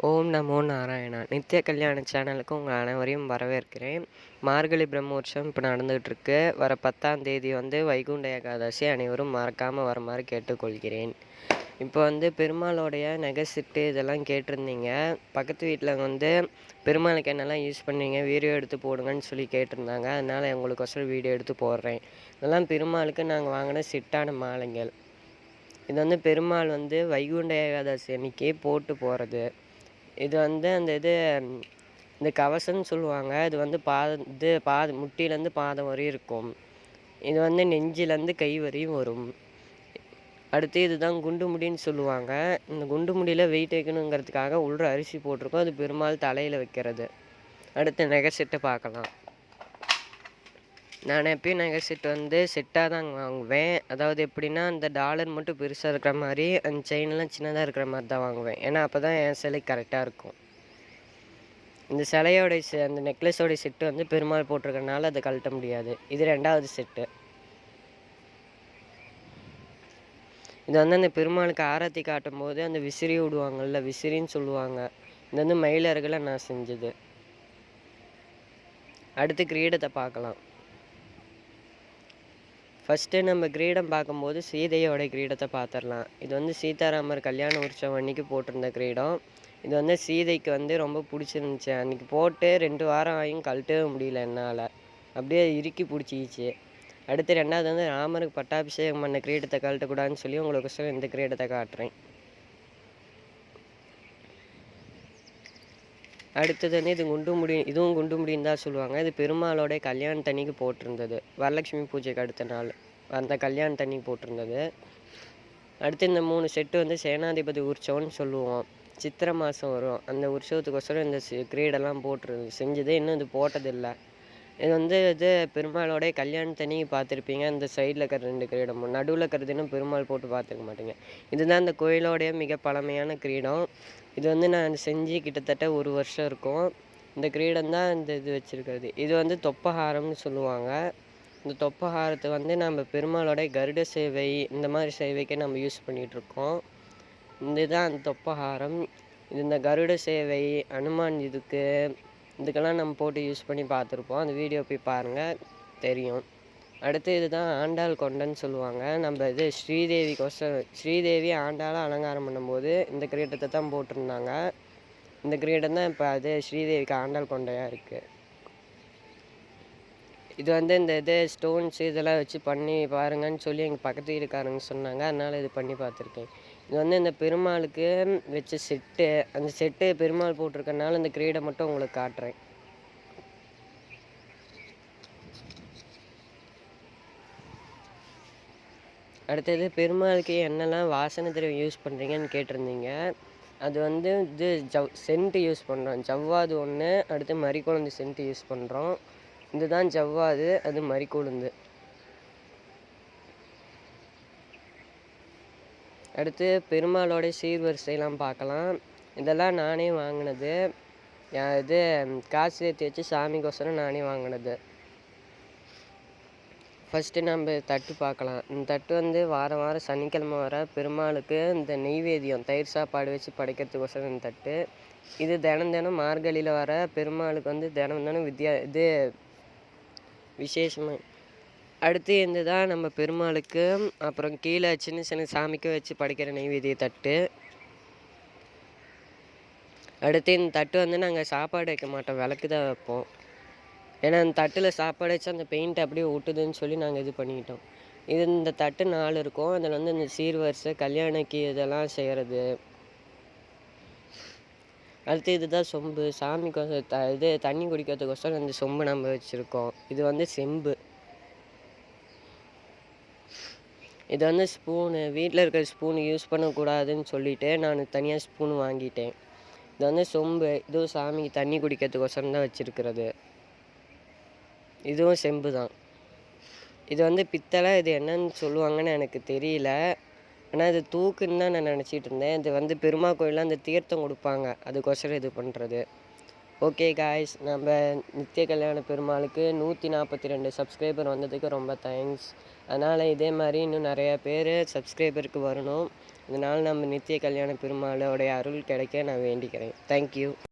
ஓம் நமோ நாராயணா. நித்திய கல்யாண சேனலுக்கு உங்கள் அனைவரையும் வரவேற்கிறேன். மார்கழி பிரம்மோற்சவம் இப்போ நடந்துகிட்ருக்கு. வர 10ஆம் தேதி வைகுண்ட ஏகாதசி. அனைவரும் மறக்காமல் வருமாறு கேட்டுக்கொள்கிறேன். இப்போ பெருமாளோடைய நகை செட்டு இதெல்லாம் கேட்டிருந்தீங்க. பக்கத்து வீட்டில் பெருமாளுக்கு என்னெல்லாம் யூஸ் பண்ணுவீங்க வீடியோ எடுத்து போடுங்கன்னு சொல்லி கேட்டிருந்தாங்க. அதனால் உங்களுக்கொசரம் வீடியோ எடுத்து போடுறேன். இதெல்லாம் பெருமாளுக்கு நாங்கள் வாங்கின செட்டான மாலைங்கள். இது பெருமாள் வைகுண்ட ஏகாதசி அன்னைக்கு போட்டு போகிறது. இது அந்த இந்த கவசம்னு சொல்லுவாங்க. இது முட்டிலேருந்து பாதம் வரையும் இருக்கும். இது நெஞ்சிலேருந்து கை வரையும் வரும். அடுத்து இதுதான் குண்டு முடின்னு சொல்லுவாங்க. இந்த குண்டு முடியில் வெயிட் வைக்கணுங்கிறதுக்காக உள்ள அரிசி போட்டிருக்கோம். அது பெருமாள் தலையில் வைக்கிறது. அடுத்து நகை செட்டு பார்க்கலாம். நான் எப்பயும் நகை செட்டு செட்டாக தான் வாங்குவேன். அதாவது எப்படின்னா, அந்த டாலர் மட்டும் பெருசாக இருக்கிற மாதிரி, அந்த செயின்லாம் சின்னதாக இருக்கிற மாதிரி தான் வாங்குவேன். ஏன்னா அப்போ தான் என் சிலை கரெக்டாக இருக்கும். இந்த சிலையோடைய அந்த நெக்லஸோடைய செட்டு பெருமாள் போட்டிருக்கறனால அதை கழட்ட முடியாது. இது 2வது செட்டு. இது அந்த பெருமாளுக்கு ஆரத்தி காட்டும் போது அந்த விசிறி விடுவாங்கள்ல, விசிறின்னு சொல்லுவாங்க. இது மயிலர்களை நான் செஞ்சது. அடுத்து கிரீடத்தை பார்க்கலாம். ஃபஸ்ட்டு நம்ம கிரீடம் பார்க்கும்போது சீதையோட கிரீடத்தை பார்த்துடலாம். இது சீதாராமர் கல்யாண உற்சவம் அன்றைக்கி போட்டிருந்த கிரீடம். இது சீதைக்கு ரொம்ப பிடிச்சிருந்துச்சி. அன்றைக்கி போட்டு 2 வாரம் ஆகியும் கழட்டவே முடியல என்னால். அப்படியே இறுக்கி பிடிச்சிக்கிச்சு. அடுத்து 2வது ராமருக்கு பட்டாபிஷேகம் பண்ண கிரீடத்தை கழட்டக்கூடாதுன்னு சொல்லி உங்களுக்கு இந்த கிரீடத்தை காட்டுறேன். அடுத்தது இது இதுவும் குண்டு முடின்னு தான் சொல்லுவாங்க. இது பெருமாளோட கல்யாணத்தன்னைக்கு போட்டிருந்தது. வரலட்சுமி பூஜைக்கு அடுத்த நாள் அந்த கல்யாணத்தன்னைக்கு போட்டிருந்தது. அடுத்து இந்த 3 செட்டு சேனாதிபதி உற்சவம்னு சொல்லுவோம். சித்திரை மாதம் வரும். அந்த உற்சவத்துக்கோசரம் இந்த கிரீடெல்லாம் செஞ்சது. இன்னும் இது போட்டதில்லை. இது பெருமாளோட கல்யாணத்தன்னைக்கு பார்த்துருப்பீங்க. இந்த சைடில் இருக்கிற 2 கிரீடமும் நடுவில் இருக்கிறது இன்னும் பெருமாள் போட்டு பார்த்துருக்க மாட்டீங்க. இதுதான் இந்த கோயிலோடைய மிக பழமையான கிரீடம். இது நான் செஞ்சு கிட்டத்தட்ட 1 வருஷம் இருக்கும். இந்த கிரீடம் தான் இது வச்சுருக்கிறது. இது தொப்பஹாரம்னு சொல்லுவாங்க. இந்த தொப்பஹாரத்தை நம்ம பெருமாளோட கருட சேவை இந்த மாதிரி சேவைக்கே நம்ம யூஸ் பண்ணிகிட்ருக்கோம். இதுதான் அந்த தொப்பஹாரம். இது இந்த கருட சேவை அனுமான் இதுக்கெல்லாம் நம்ம போட்டு யூஸ் பண்ணி பார்த்துருப்போம். அந்த வீடியோ போய் பாருங்கள், தெரியும். அடுத்து இதுதான் ஆண்டாள் கொண்டைன்னு சொல்லுவாங்க. நம்ம ஸ்ரீதேவி ஆண்டாளாக அலங்காரம் பண்ணும்போது இந்த கிரீடத்தை தான் போட்டிருந்தாங்க. இந்த கிரீடம் தான் இப்போ ஸ்ரீதேவிக்கு ஆண்டாள் கொண்டையாக இருக்குது. இது இந்த ஸ்டோன்ஸு இதெல்லாம் வச்சு பண்ணி பாருங்கன்னு சொல்லி எங்கள் பக்கத்து வீட்டுக்காரங்க சொன்னாங்க. அதனால் இது பண்ணி பார்த்துருக்கேன். இது இந்த பெருமாளுக்கு வச்ச செட்டு. அந்த செட்டு பெருமாள் போட்டிருக்கனால இந்த கிரீடம் மட்டும் உங்களுக்கு காட்டுறேன். அடுத்தது பெருமாளுக்கு என்னெல்லாம் வாசனை திரவியம் யூஸ் பண்ணுறீங்கன்னு கேட்டிருந்தீங்க. அது இது சென்ட்டு யூஸ் பண்ணுறோம். ஜவ்வாது ஒன்று, அடுத்து மறிக்குழந்து சென்ட்டு யூஸ் பண்ணுறோம். இதுதான் ஜவ்வாது, அது மறிக்குழுந்து. அடுத்து பெருமாளோட சீர்வரிசையெல்லாம் பார்க்கலாம். இதெல்லாம் நானே வாங்கினது. இது காசு சேர்த்து வச்சு சாமிக்கோசரம் நானே வாங்கினது. ஃபஸ்ட்டு நம்ம தட்டு பார்க்கலாம். இந்த தட்டு வாரம் வாரம் சனிக்கிழமை வர பெருமாளுக்கு இந்த நெய்வேத்தியம் தயிர் சாப்பாடு வச்சு படைக்கிறதுக்கோசரம் இந்த தட்டு. இது தினம் மார்கழியில் வர பெருமாளுக்கு தினம் விசேஷமாக. அடுத்து தான் நம்ம பெருமாளுக்கு அப்புறம் கீழே சின்ன சின்ன சாமிக்கு வச்சு படைக்கிற நெய்வேத்திய தட்டு. அடுத்து இந்த தட்டு நாங்கள் சாப்பாடு வைக்க மாட்டோம், விளக்கு தான் வைப்போம். ஏன்னா அந்த தட்டில் சாப்பாடு வச்சு அந்த பெயிண்ட் அப்படியே ஒட்டுதுன்னு சொல்லி நாங்கள் இது பண்ணிக்கிட்டோம். இந்த தட்டு 4 இருக்கும். அதில் இந்த சீர்வரிசை கல்யாணக்கு இதெல்லாம் செய்கிறது. அடுத்து இதுதான் சொம்பு. சாமிக்கு தண்ணி குடிக்கிறதுக்கோசரம் இந்த சொம்பு நம்ம வச்சுருக்கோம். இது செம்பு. இது ஸ்பூனு. வீட்டில் இருக்கிற ஸ்பூனு யூஸ் பண்ணக்கூடாதுன்னு சொல்லிவிட்டு நான் தனியாக ஸ்பூன் வாங்கிட்டேன். இது சொம்பு. இதுவும் சாமிக்கு தண்ணி குடிக்கிறதுக்கோசரம் தான் வச்சுருக்கிறது. இதுவும் செம்பு தான். இது பித்தளை. இது என்னன்னு சொல்லுவாங்கன்னு எனக்கு தெரியல. ஆனால் இது தூக்குன்னு தான் நான் நினச்சிட்டு இருந்தேன். இது பெருமாள் கோயிலில் அந்த தீர்த்தம் கொடுப்பாங்க, அதுக்கோசரம் இது பண்ணுறது. ஓகே காய்ஸ், நம்ம நித்திய கல்யாண பெருமாளுக்கு 142 சப்ஸ்கிரைபர் வந்ததுக்கு ரொம்ப தேங்க்ஸ். அதனால் இதே மாதிரி இன்னும் நிறையா பேர் சப்ஸ்கிரைபருக்கு வரணும். இதனால் நம்ம நித்திய கல்யாண பெருமாளோடைய அருள் கிடைக்க நான் வேண்டிக்கிறேன். தேங்க்யூ.